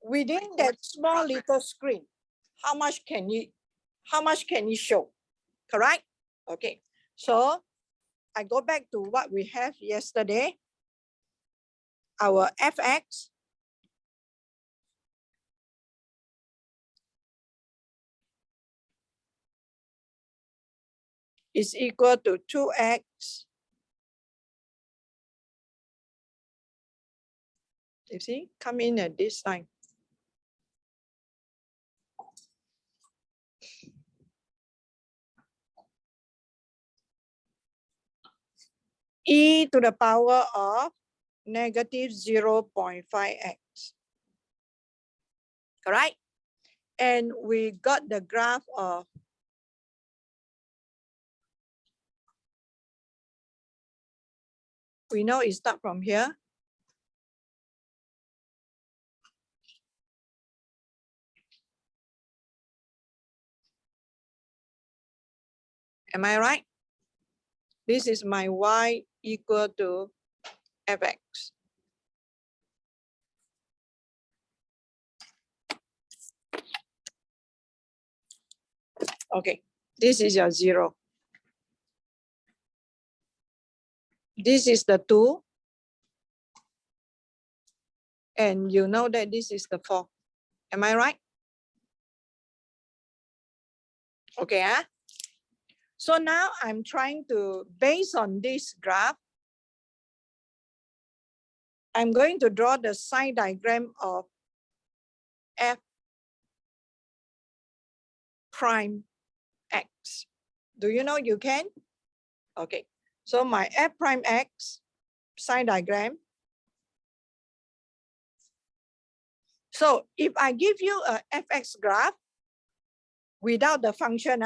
within that small little screen, how much can you show? Correct? Okay. So I go back to what we have yesterday. Our fx is equal to 2x. You see, come in at this time. E to the power of negative 0.5x. Correct? And we got the graph of we know it starts from here. Am I right? This is my y equal to fx. Okay, this is your 0. This is the 2. And you know that this is the 4. Am I right? Okay. So now I'm trying to, based on this graph, I'm going to draw the sign diagram of f prime x. Do you know you can? Okay. So my f prime x sign diagram. So if I give you a fx graph without the function,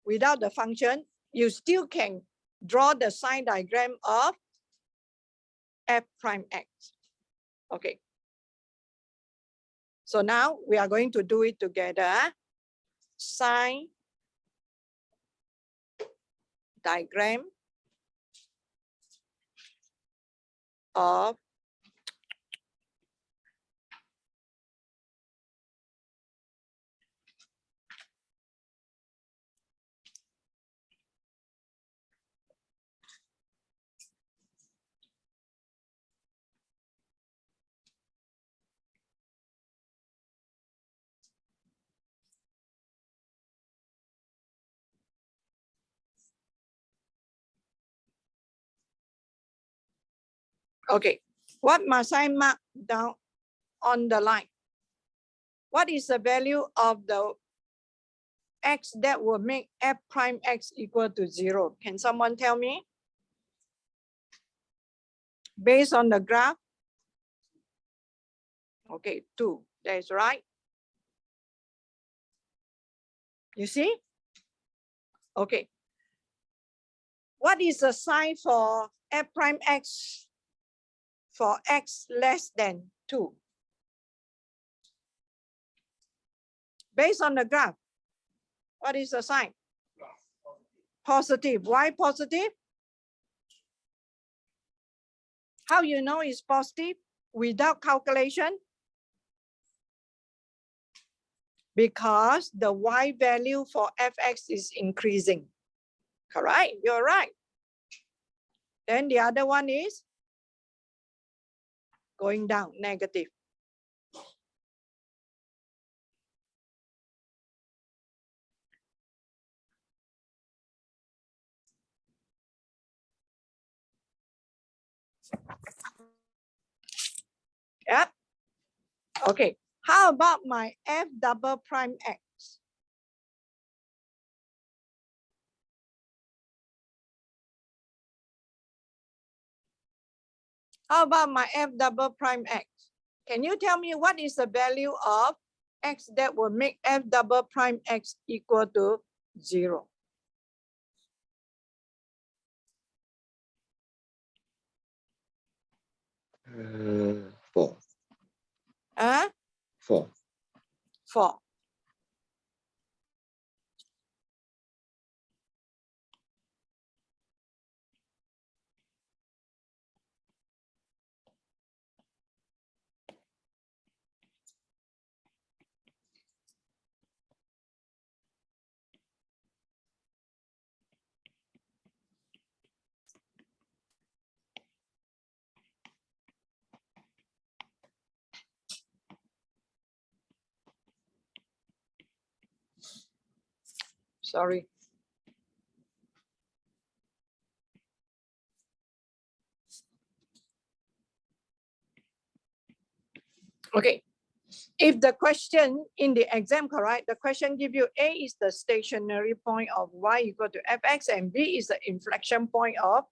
without the function, you still can draw the sign diagram of f prime x. Okay. So now we are going to do it together. Sign diagram of okay. What must I mark down on the line? What is the value of the x that will make f prime x equal to 0? Can someone tell me? Based on the graph? Okay, 2. That's right. You see? Okay. What is the sign for f prime x for x less than 2? Based on the graph, what is the sign? Positive. Why positive? How you know it's positive without calculation? Because the y value for fx is increasing. Correct? You're right. Then the other one is going down, negative. Yep. Okay. How about my f double prime x? How about my f double prime x? Can you tell me what is the value of x that will make f double prime x equal to 0? Four. 4. 4. Sorry. Okay. If the question in the exam, correct, the question give you A is the stationary point of y equal to fx and B is the inflection point of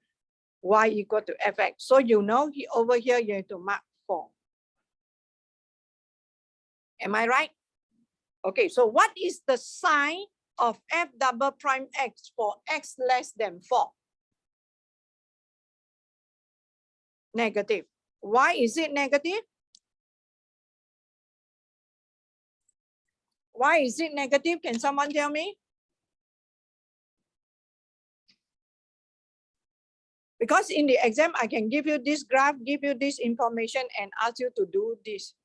y equal to fx. So you know over here you have to mark 4. Am I right? Okay, so what is the sign of f double prime x for x less than 4? Negative. Why is it negative? Why is it negative? Can someone tell me? Because in the exam, I can give you this graph, give you this information and ask you to do this.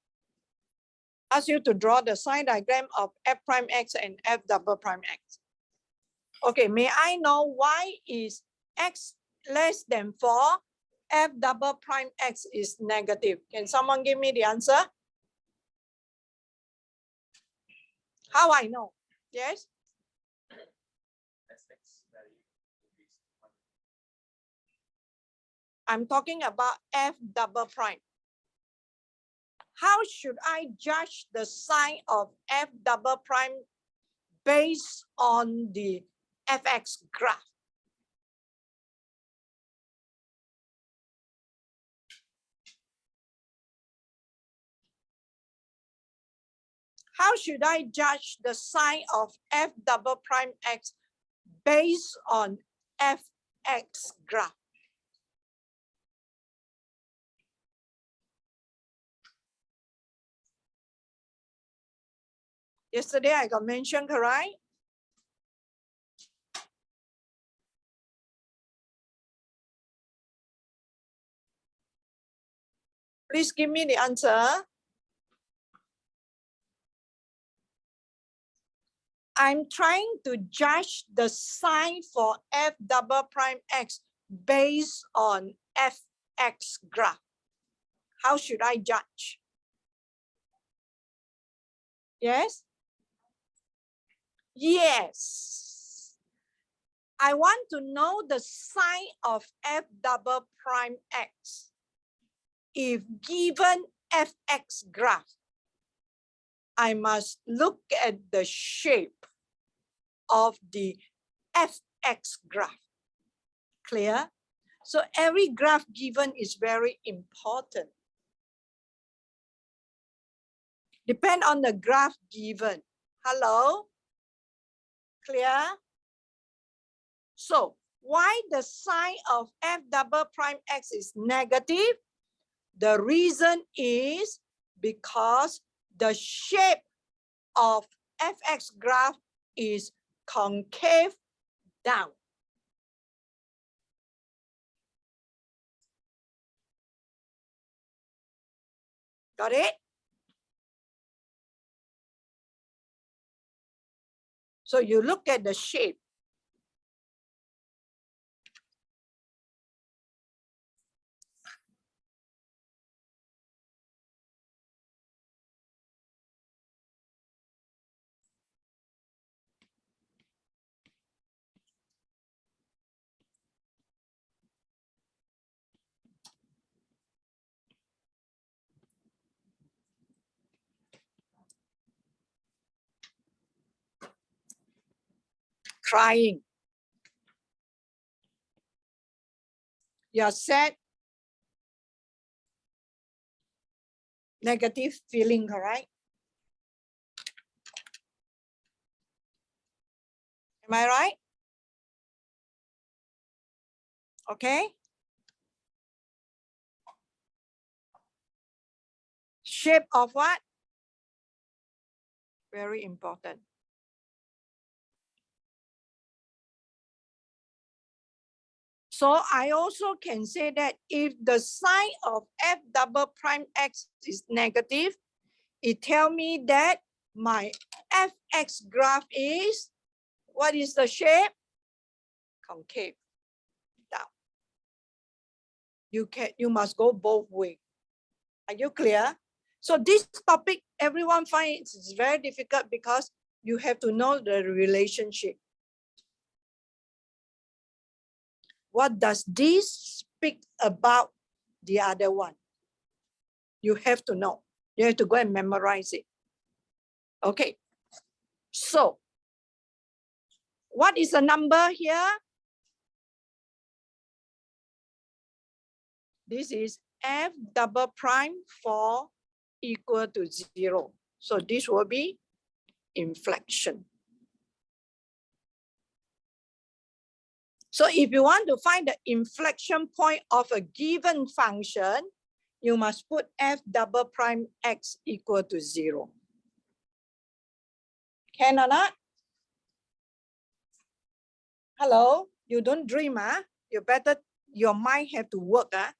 Ask you to draw the sign diagram of f prime x and f double prime x. Okay, may I know why is x less than 4, f double prime x is negative? Can someone give me the answer? How I know? Yes? I'm talking about f double prime. How should I judge the sign of f double prime based on the fx graph? How should I judge the sign of f double prime x based on fx graph? Yesterday I got mentioned, correct? Please give me the answer. I'm trying to judge the sign for f double prime x based on fx graph. How should I judge? Yes? Yes. I want to know the sign of f double prime x. If given fx graph, I must look at the shape of the fx graph. Clear? So every graph given is very important. Depend on the graph given. Hello? Clear? So why the sign of f double prime x is negative? The reason is because the shape of fx graph is concave down. Got it? So you look at the shape. Crying. You're sad. Negative feeling, correct? Am I right? Okay. Shape of what? Very important. So I also can say that if the sign of f double prime x is negative, it tells me that my fx graph is, what is the shape? Concave down. You must go both ways. Are you clear? So this topic, everyone finds it's very difficult because you have to know the relationship. What does this speak about the other one? You have to know. You have to go and memorize it. Okay. So, what is the number here? This is f double prime 4 equal to 0. So this will be inflection. So if you want to find the inflection point of a given function, you must put f double prime x equal to 0. Can or not? Hello, you don't dream, huh? You better, your mind have to work, huh?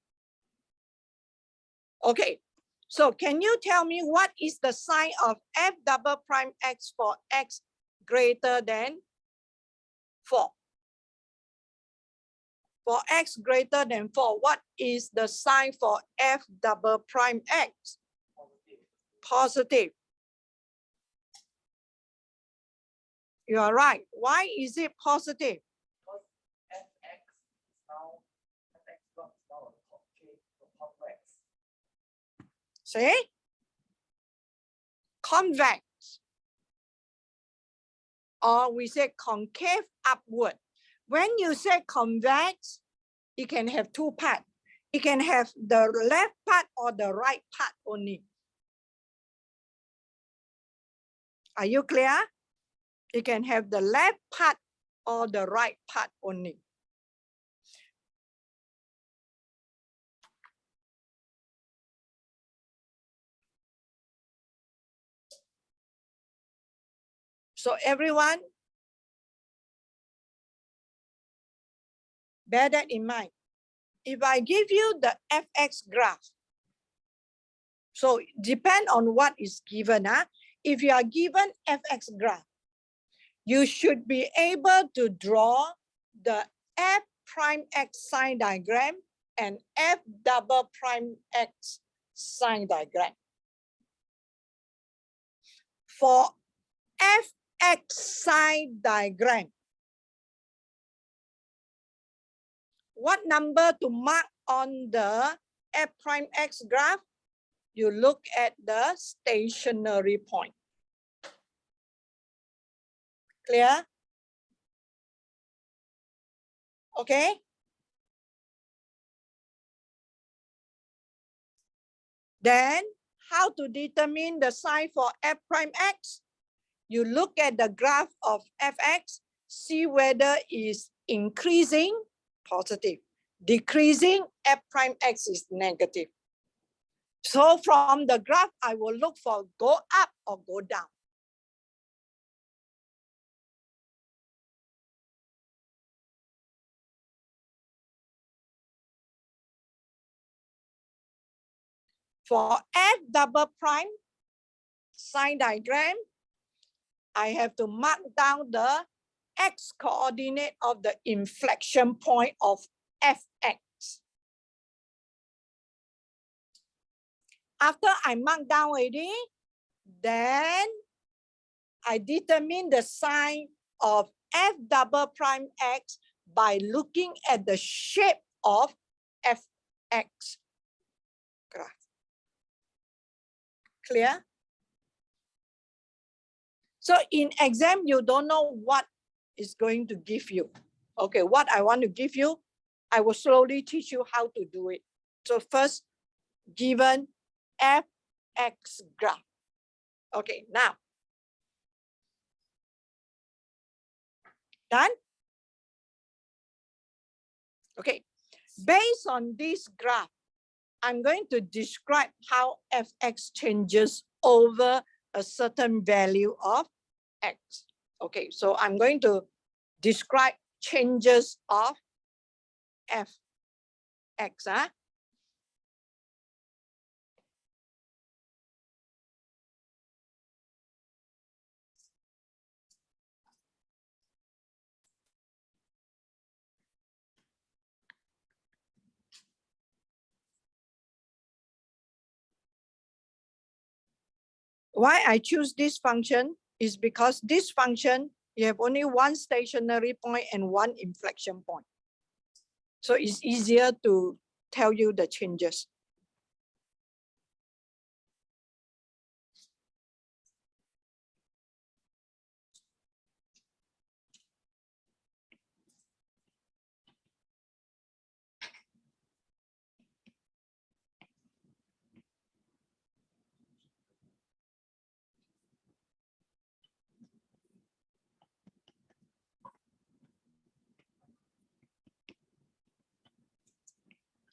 Okay, so can you tell me what is the sign of f double prime x for x greater than 4? For x greater than 4, what is the sign for f double prime x? Positive. You are right. Why is it positive? See? Convex. Or we say concave upward. When you say convex, it can have two parts. It can have the left part or the right part only. Are you clear? It can have the left part or the right part only. So everyone, bear that in mind. If I give you the fx graph, so depend on what is given. If you are given fx graph, you should be able to draw the f prime x sign diagram and f double prime x sign diagram. For fx sign diagram, what number to mark on the f prime x graph? You look at the stationary point. Clear? Okay. Then how to determine the sign for f prime x? You look at the graph of fx, see whether it's increasing, positive, decreasing, f prime x is negative. So from the graph, I will look for go up or go down. For f double prime sign diagram, I have to mark down the x coordinate of the inflection point of fx. After I mark down already, then I determine the sign of f double prime x by looking at the shape of fx graph. Clear? So in exam, you don't know what is going to give you. Okay, what I want to give you, I will slowly teach you how to do it. So first, given fx graph. Okay, now. Done? Okay, based on this graph, I'm going to describe how fx changes over a certain value of x. Okay, so I'm going to describe changes of fx. Why I choose this function is because this function, you have only one stationary point and one inflection point. So it's easier to tell you the changes.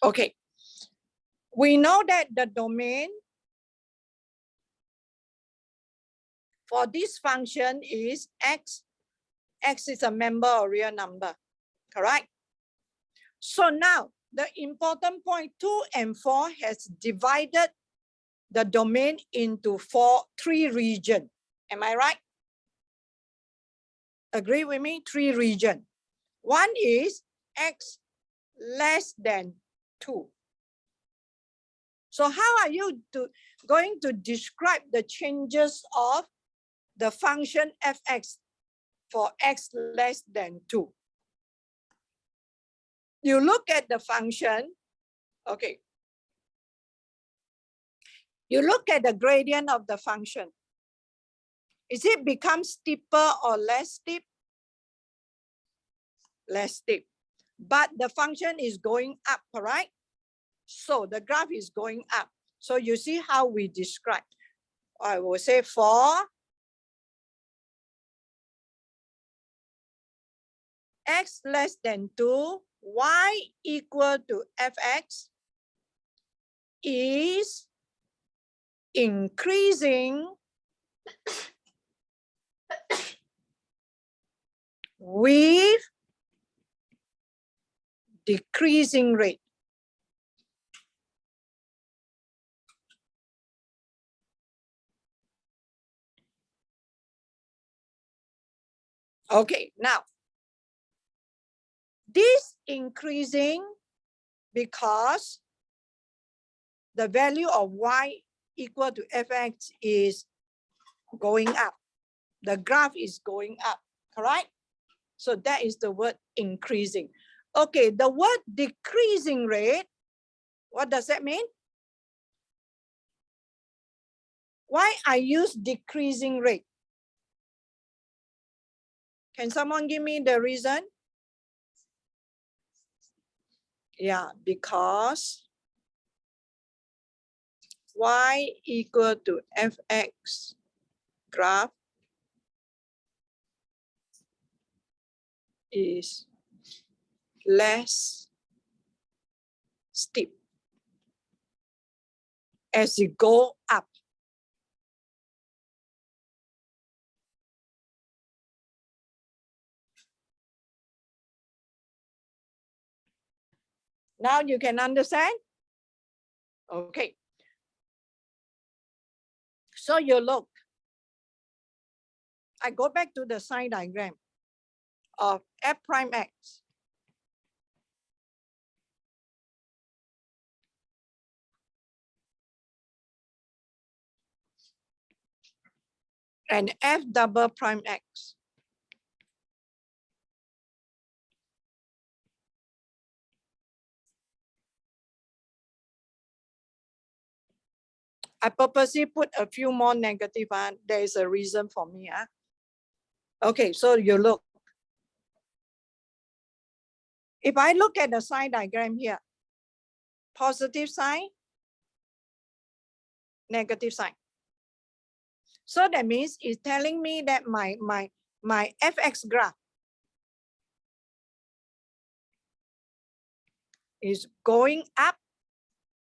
Okay, we know that the domain for this function is x. X is a member or real number, correct? So now the important point 2 and 4 has divided the domain into 3 regions. Am I right? Agree with me? 3 regions. One is x less than 2. So how are you going to describe the changes of the function fx for x less than 2? You look at the function, okay. You look at the gradient of the function. Is it become steeper or less steep? Less steep. But the function is going up, right? So the graph is going up. So you see how we describe. I will say for x less than 2, y equal to fx is increasing with decreasing rate. Okay, now this increasing because the value of y equal to fx is going up. The graph is going up, correct? So that is the word increasing. Okay, the word decreasing rate, what does that mean? Why I use decreasing rate? Can someone give me the reason? Yeah, because y equal to fx graph is less steep as you go up. Now you can understand? Okay. So you look. I go back to the sign diagram of f prime x. And f double prime x. I purposely put a few more negative. There is a reason for me. Okay, so you look. If I look at the sign diagram here, positive sign, negative sign. So that means it's telling me that my fx graph is going up,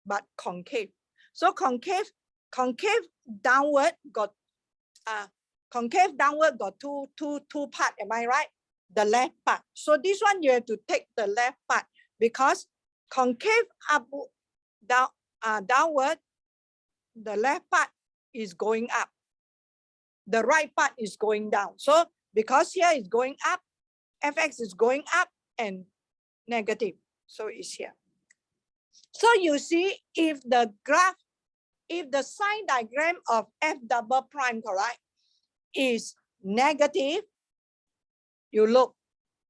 but concave. So concave downward got two part. Am I right? The left part. So this one you have to take the left part because concave up downward, the left part is going up. The right part is going down. So because here is going up, fx is going up and negative. So it's here. So you see, if the graph, if the sign diagram of f double prime, correct, is negative, you look,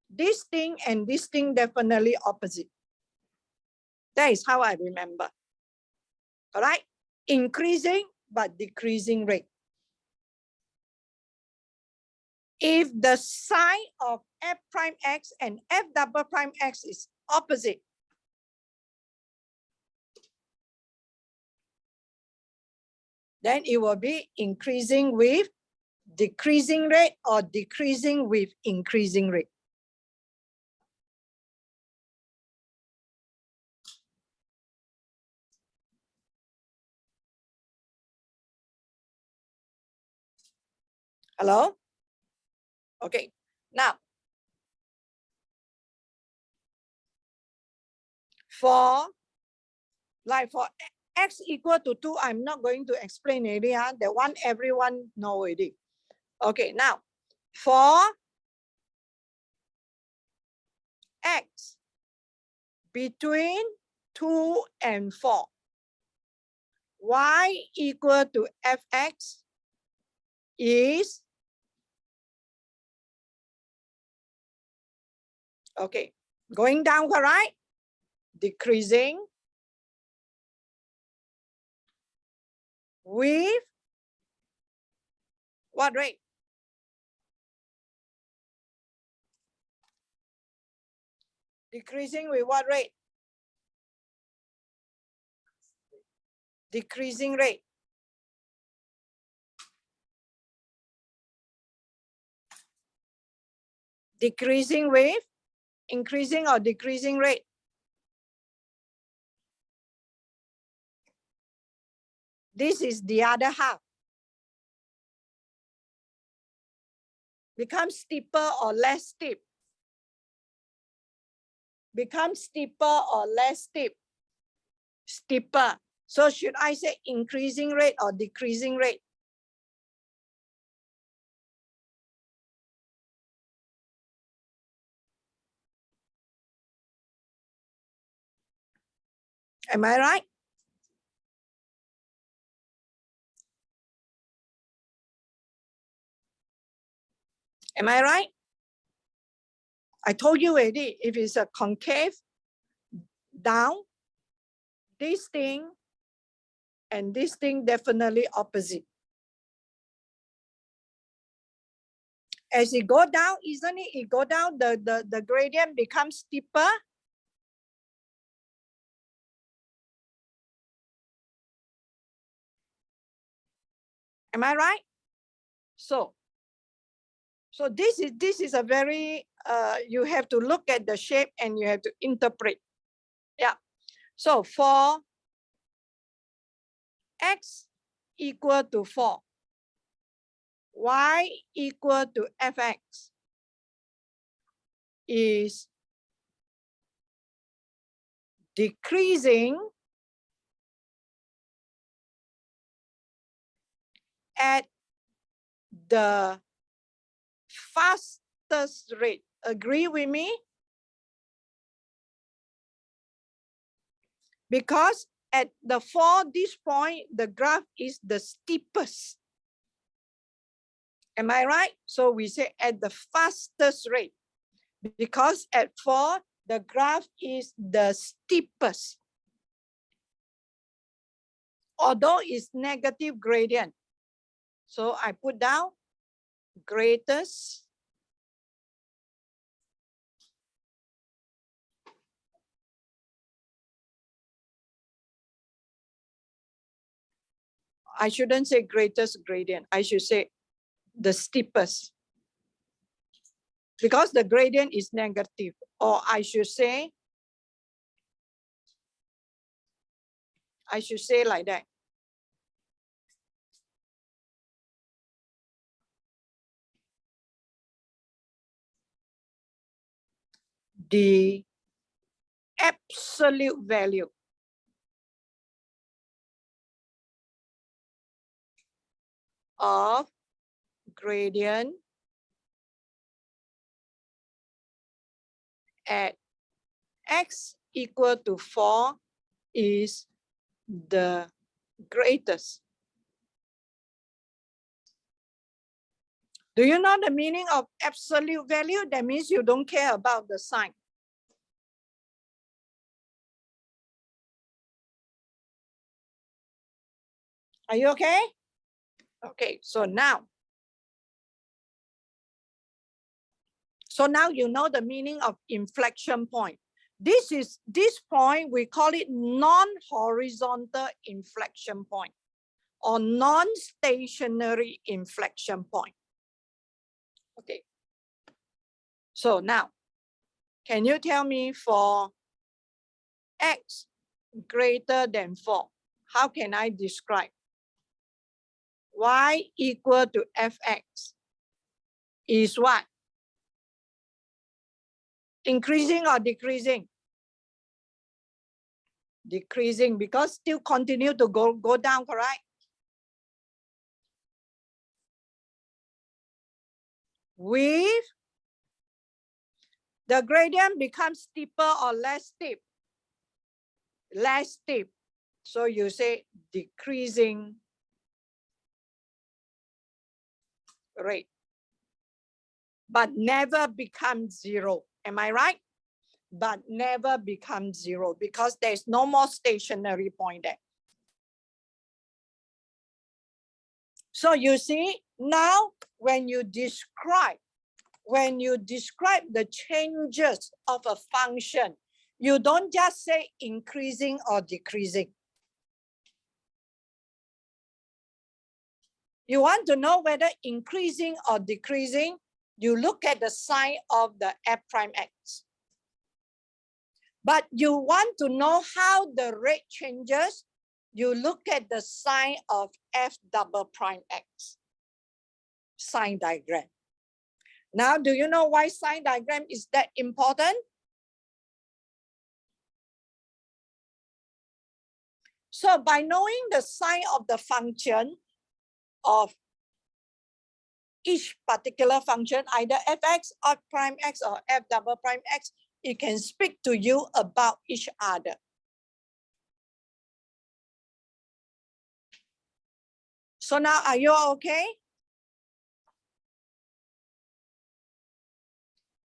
this thing and this thing definitely opposite. That is how I remember. All right, increasing but decreasing rate. If the sign of f prime x and f double prime x is opposite, then it will be increasing with decreasing rate or decreasing with increasing rate. Hello? Okay, now, for x equal to 2, I'm not going to explain already. That one everyone know already. Okay, now, for x between 2 and 4, y equal to fx is, okay, going down, correct? Decreasing with what rate? Decreasing with what rate? Decreasing rate. Decreasing with increasing or decreasing rate? This is the other half. Becomes steeper or less steep? Becomes steeper or less steep? Steeper. So should I say increasing rate or decreasing rate? Am I right? Am I right? I told you already, if it's a concave down, this thing and this thing definitely opposite. As it go down, isn't it? It go down, the gradient becomes steeper. Am I right? So this is a very, you have to look at the shape and you have to interpret. Yeah. So for x equal to 4, y equal to fx is decreasing at the fastest rate. Agree with me? Because at the 4, this point, the graph is the steepest. Am I right? So we say at the fastest rate, because at 4, the graph is the steepest. Although it's negative gradient. So I put down greatest I shouldn't say greatest gradient. I should say the steepest. Because the gradient is negative. Or I should say like that. The absolute value of gradient at x equal to 4 is the greatest. Do you know the meaning of absolute value? That means you don't care about the sign. Are you okay? Okay, so now you know the meaning of inflection point. This point, we call it non-horizontal inflection point or non-stationary inflection point. Okay. So now, can you tell me for x greater than 4, how can I describe? Y equal to fx is what? Increasing or decreasing? Decreasing, because still continue to go down, correct? With the gradient becomes steeper or less steep? Less steep. So you say decreasing rate, but never becomes 0. Am I right? But never becomes 0 because there's no more stationary point there. So you see, now when you describe the changes of a function, you don't just say increasing or decreasing. You want to know whether increasing or decreasing, you look at the sign of the f prime x. But you want to know how the rate changes, you look at the sign of f double prime x, sign diagram. Now, do you know why sign diagram is that important? So by knowing the sign of the function of each particular function, either fx, f prime x, or f double prime x, it can speak to you about each other. So now, are you okay?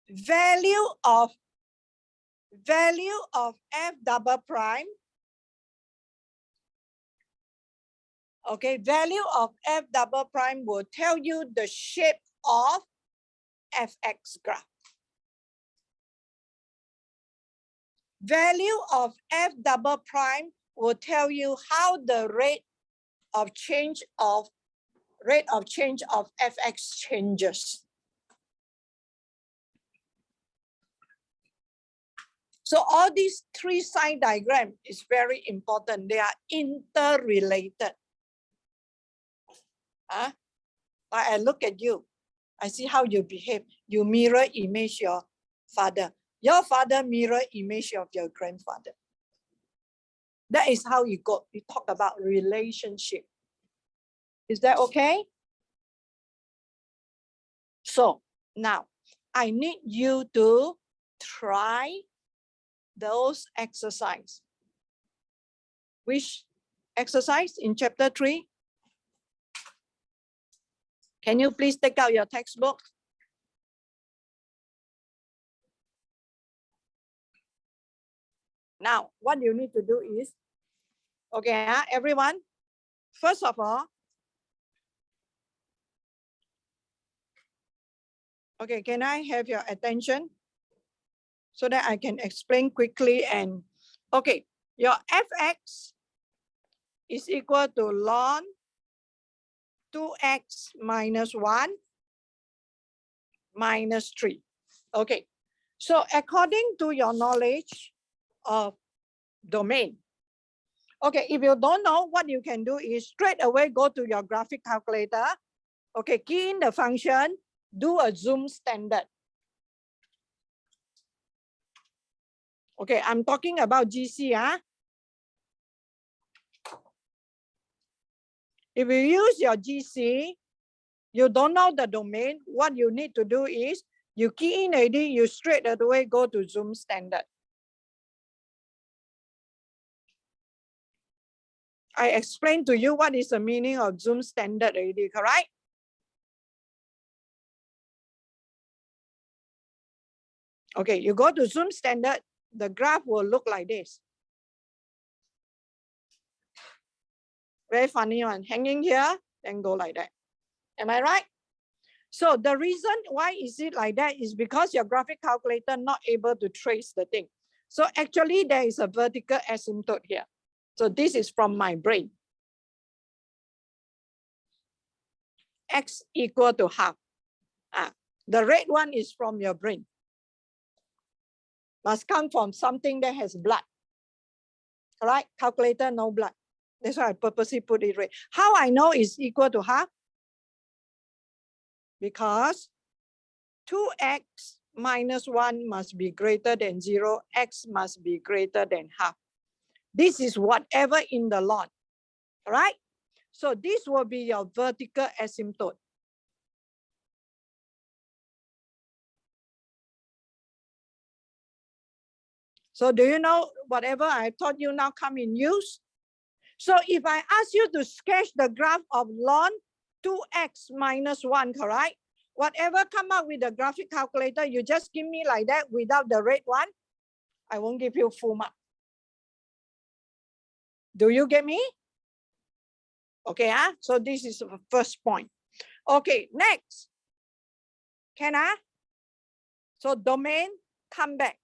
Value of f double prime. Okay, value of f double prime will tell you the shape of fx graph. Value of f double prime will tell you how the rate of change of fx changes. So all these three sign diagram is very important. They are interrelated. Huh? I look at you, I see how you behave. You mirror image your father. Your father mirror image of your grandfather. That is how you go. You talk about relationship. Is that okay? So now I need you to try those exercise. Which exercise in chapter 3? Can you please take out your textbook? Now, what you need to do is, okay, everyone, first of all, okay, can I have your attention so that I can explain quickly? And okay, your fx is equal to ln 2x minus 1 minus 3. Okay, so according to your knowledge of domain, okay, if you don't know, what you can do is straight away go to your graphic calculator. Okay, key in the function, do a zoom standard. Okay, I'm talking about GC. If you use your GC, you don't know the domain, what you need to do is, you key in AD, you straight away go to zoom standard. I explained to you what is the meaning of zoom standard already, correct? Okay, you go to zoom standard, the graph will look like this. Very funny one. Hanging here, then go like that. Am I right? So the reason why is it like that is because your graphic calculator not able to trace the thing. So actually there is a vertical asymptote here. So this is from my brain. X equal to half. The red one is from your brain. Must come from something that has blood. All right, calculator, no blood. That's why I purposely put it red. How I know it's equal to half? Because 2x minus 1 must be greater than 0. X must be greater than half. This is whatever in the log. All right? So this will be your vertical asymptote. So do you know whatever I taught you now come in use? So if I ask you to sketch the graph of ln 2x minus 1, correct? Whatever come out with the graphic calculator, you just give me like that without the red one. I won't give you full mark. Do you get me? Okay, so this is the first point. Okay, next. Can I? So domain, come back.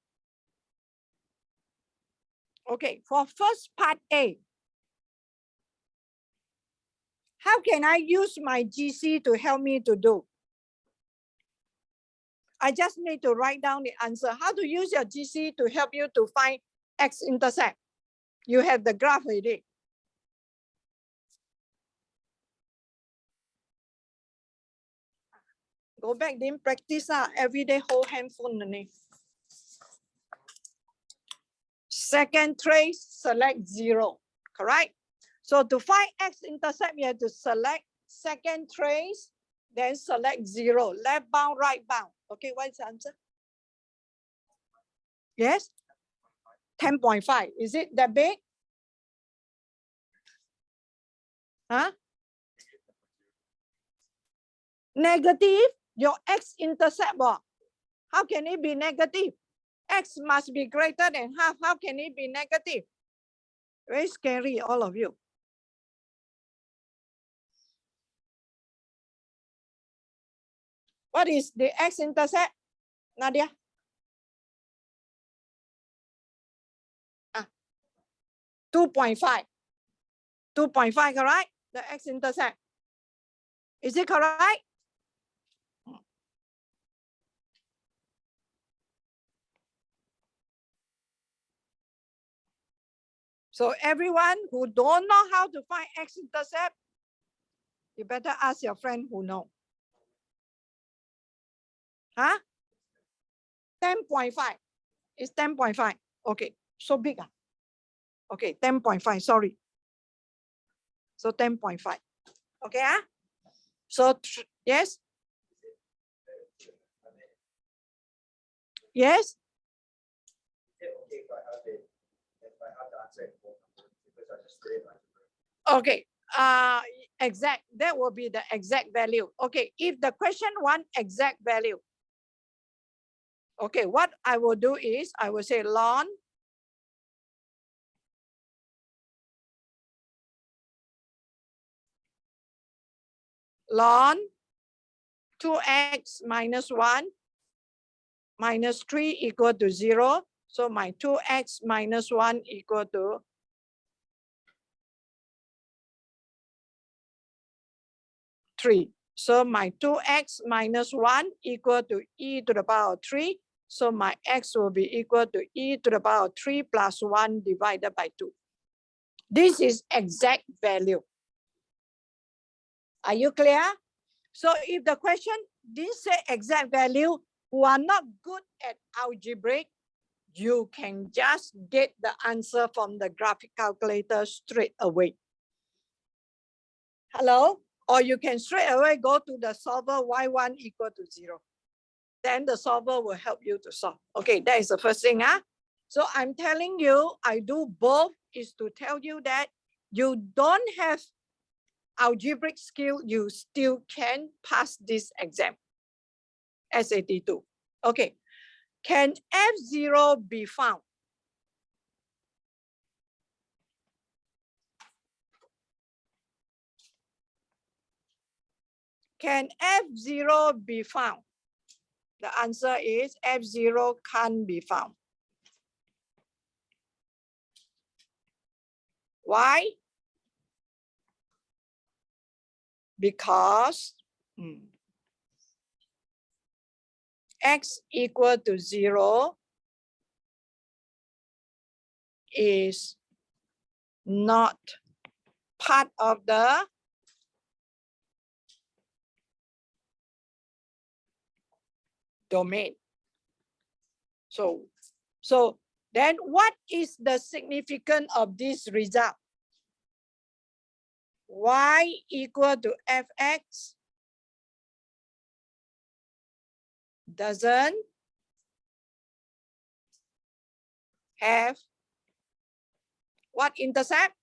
Okay, for first part A, how can I use my GC to help me to do? I just need to write down the answer. How to use your GC to help you to find x-intercept? You have the graph already. Go back, then practice every day, hold handphone. Second trace, select 0, correct? So to find x-intercept, you have to select second trace, then select 0, left bound, right bound. Okay, what's the answer? Yes? 10.5. Is it that big? Huh? Negative? Your x-intercept, how can it be negative? X must be greater than half. How can it be negative? Very scary, all of you. What is the x-intercept, Nadia? 2.5. 2.5, correct? The x-intercept. Is it correct? So everyone who don't know how to find x-intercept, you better ask your friend who know. Huh? 10.5. It's 10.5. Okay, so big. Okay, 10.5, sorry. So 10.5. Okay, so yes? Yes? Okay, exact, that will be the exact value. Okay, if the question want exact value, okay, what I will do is I will say ln ln 2x minus 1 minus 3 equal to 0. So my 2x minus 1 equal to 3. So my 2x minus 1 equal to e to the power of 3. So my x will be equal to e to the power of 3 plus 1 divided by 2. This is exact value. Are you clear? So if the question didn't say exact value, who are not good at algebraic, you can just get the answer from the graphic calculator straight away. Hello? Or you can straight away go to the solver y1 equal to 0. Then the solver will help you to solve. Okay, that is the first thing. So I'm telling you, I do both is to tell you that you don't have algebraic skill, you still can pass this exam, SAT2. Okay, can F0 be found? Can F0 be found? The answer is F0 can't be found. Why? Because x equal to 0 is not part of the domain. So then what is the significance of this result? Y equal to fx doesn't have what intercept?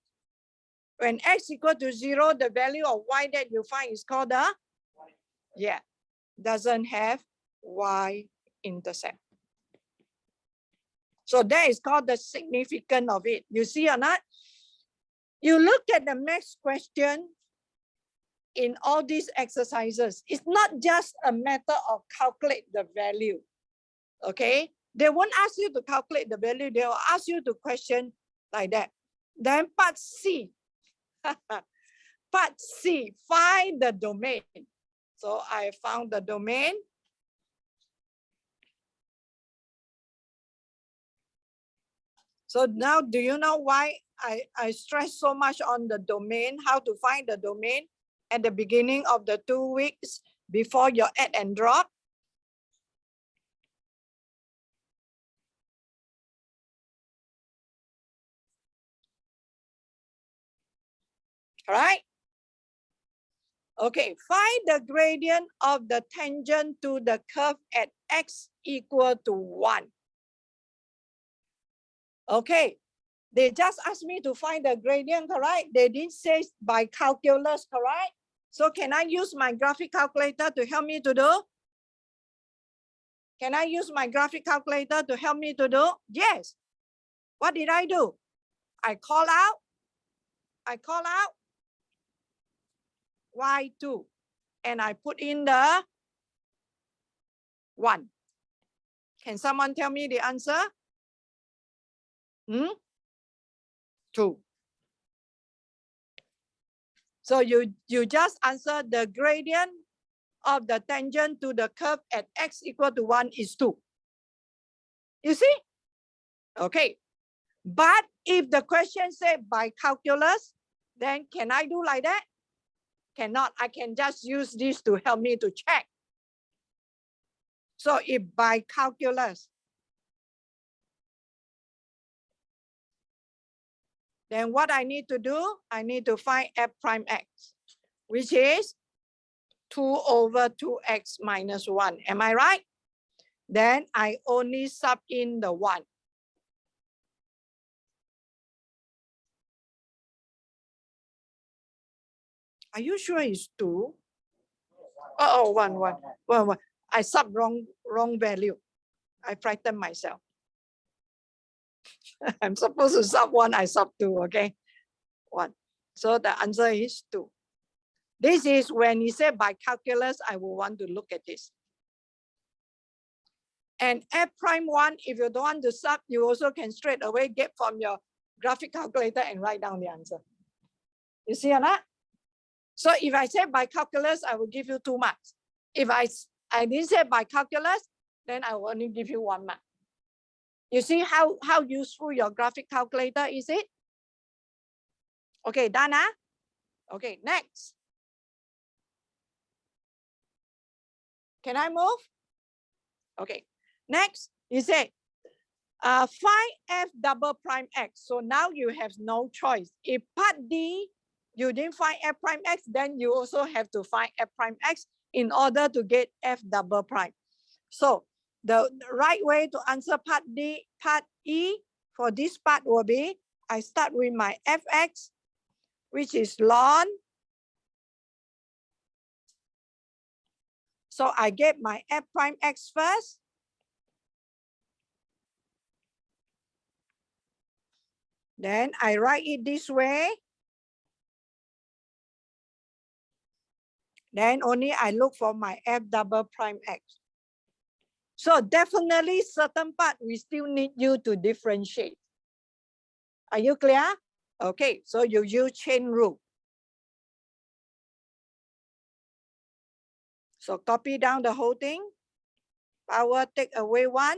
When x equal to 0, the value of y that you find is called the, doesn't have y intercept. So that is called the significance of it. You see or not? You look at the next question in all these exercises. It's not just a matter of calculate the value, okay? They won't ask you to calculate the value. They will ask you to question like that. Then part C, part C, find the domain. So I found the domain. So now, do you know why I stress so much on the domain, how to find the domain at the beginning of the 2 weeks before your add and drop? All right. Okay, find the gradient of the tangent to the curve at x equal to 1. Okay, they just asked me to find the gradient, correct? They didn't say by calculus, correct? So can I use my graphic calculator to help me to do? Can I use my graphic calculator to help me to do? Yes. What did I do? I call out y2 and I put in the 1. Can someone tell me the answer? 2. So you just answer the gradient of the tangent to the curve at x equal to 1 is 2. You see? Okay. But if the question said by calculus, then can I do like that? Cannot. I can just use this to help me to check. So if by calculus, then what I need to do, I need to find f prime x, which is 2 over 2x minus 1. Am I right? Then I only sub in the 1. Are you sure it's 2? Oh, 1. I sub wrong value. I frightened myself. I'm supposed to sub 1, I sub 2, okay? 1. So the answer is 2. This is when you say by calculus, I will want to look at this. And f prime 1, if you don't want to sub, you also can straight away get from your graphic calculator and write down the answer. You see or not? So if I say by calculus, I will give you 2 marks. If I didn't say by calculus, then I will only give you 1 mark. You see how useful your graphic calculator is it? Okay, done, huh? Okay, next. Can I move? Okay, next, you say, find f double prime x. So now you have no choice. If part D, you didn't find f prime x, then you also have to find f prime x in order to get f double prime. So the right way to answer part D, part E for this part will be, I start with my fx, which is ln. So I get my f prime x first. Then I write it this way. then only I look for my f double prime x. So definitely certain part we still need you to differentiate. Are you clear? Okay, so you use chain rule. So copy down the whole thing. Power take away 1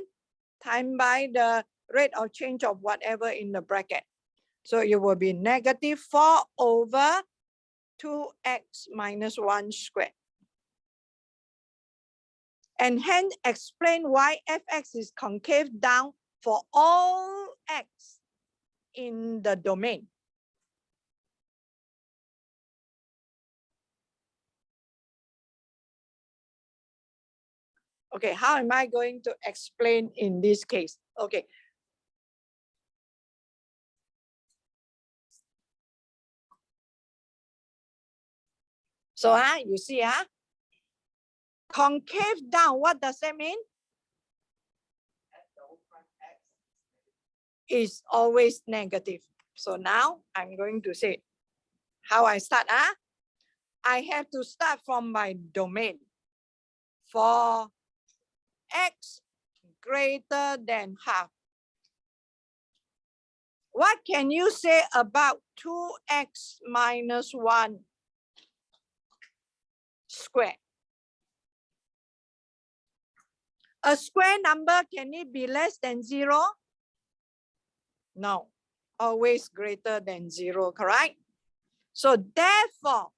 times by the rate of change of whatever in the bracket. So it will be -4 over 2x minus 1 squared. And hence explain why fx is concave down for all x in the domain. Okay, how am I going to explain in this case? Okay. So you see, concave down, what does that mean? Is always negative. So now I'm going to say how I start. I have to start from my domain. For x greater than half. What can you say about 2x minus 1 squared? A square number, can it be less than 0? No, always greater than 0, correct? So therefore,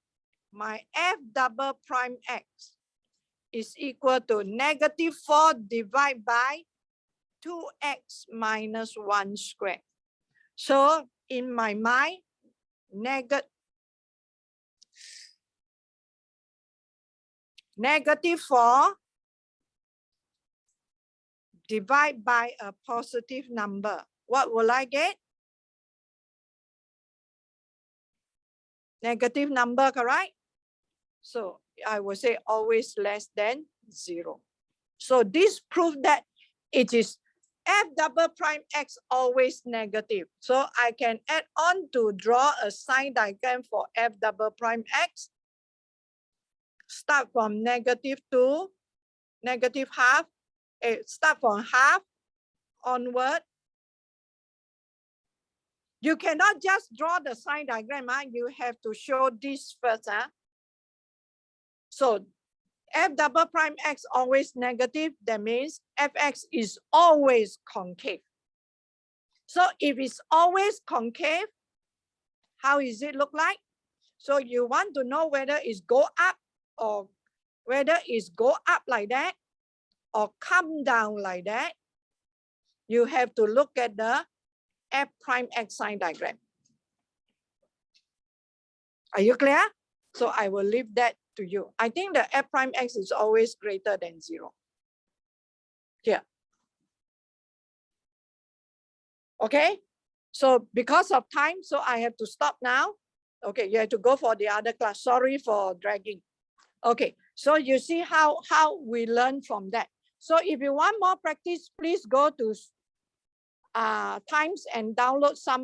my f double prime x is equal to -4 divided by 2x minus 1 squared. So in my mind, -4 divided by a positive number. What will I get? Negative number, correct? So I will say always less than 0. So this proves that it is f double prime x always negative. So I can add on to draw a sign diagram for f double prime x. Start from negative to negative half. Start from half onward. You cannot just draw the sign diagram. You have to show this first. So f double prime x always negative. That means fx is always concave. So if it's always concave, how is it look like? So you want to know whether it's go up or whether it's go up like that or come down like that. You have to look at the f prime x sign diagram. Are you clear? So I will leave that to you. I think the f prime x is always greater than 0. Here. Okay, so because of time, so I have to stop now. Okay, you have to go for the other class. Sorry for dragging. Okay, so you see how we learn from that. So if you want more practice, please go to Times and download some of